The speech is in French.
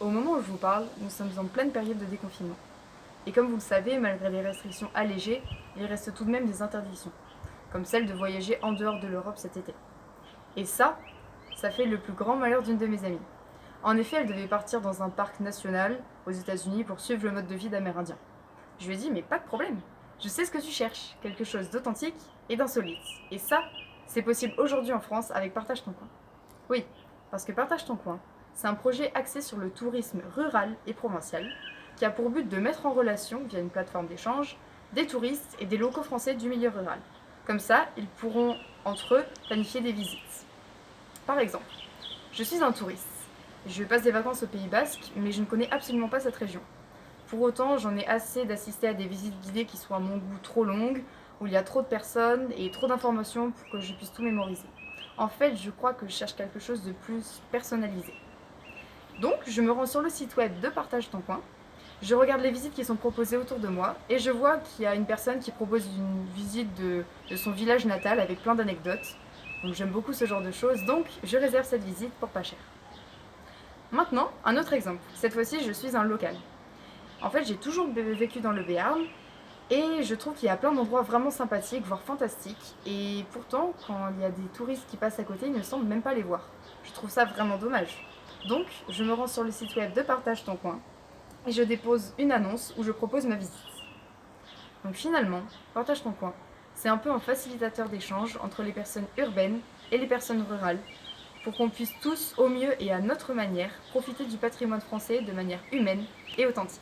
Au moment où je vous parle, nous sommes en pleine période de déconfinement. Et comme vous le savez, malgré les restrictions allégées, il reste tout de même des interdictions, comme celle de voyager en dehors de l'Europe cet été. Et ça fait le plus grand malheur d'une de mes amies. En effet, elle devait partir dans un parc national aux États-Unis pour suivre le mode de vie d'Amérindien. Je lui ai dit, mais pas de problème, je sais ce que tu cherches, quelque chose d'authentique et d'insolite. Et ça, c'est possible aujourd'hui en France avec Partage ton coin. Oui, parce que Partage ton coin, c'est un projet axé sur le tourisme rural et provincial qui a pour but de mettre en relation, via une plateforme d'échange, des touristes et des locaux français du milieu rural. Comme ça, ils pourront, entre eux, planifier des visites. Par exemple, je suis un touriste. Je passe des vacances au Pays Basque, mais je ne connais absolument pas cette région. Pour autant, j'en ai assez d'assister à des visites guidées qui sont à mon goût trop longues, où il y a trop de personnes et trop d'informations pour que je puisse tout mémoriser. En fait, je crois que je cherche quelque chose de plus personnalisé. Donc, je me rends sur le site web de Partage ton coin, je regarde les visites qui sont proposées autour de moi et je vois qu'il y a une personne qui propose une visite de son village natal avec plein d'anecdotes. Donc j'aime beaucoup ce genre de choses, donc je réserve cette visite pour pas cher. Maintenant, un autre exemple. Cette fois-ci, je suis un local. En fait, j'ai toujours vécu dans le Béarn et je trouve qu'il y a plein d'endroits vraiment sympathiques, voire fantastiques. Et pourtant, quand il y a des touristes qui passent à côté, ils ne semblent même pas les voir. Je trouve ça vraiment dommage. Donc, je me rends sur le site web de Partage ton coin et je dépose une annonce où je propose ma visite. Donc finalement, Partage ton coin, c'est un peu un facilitateur d'échange entre les personnes urbaines et les personnes rurales pour qu'on puisse tous, au mieux et à notre manière, profiter du patrimoine français de manière humaine et authentique.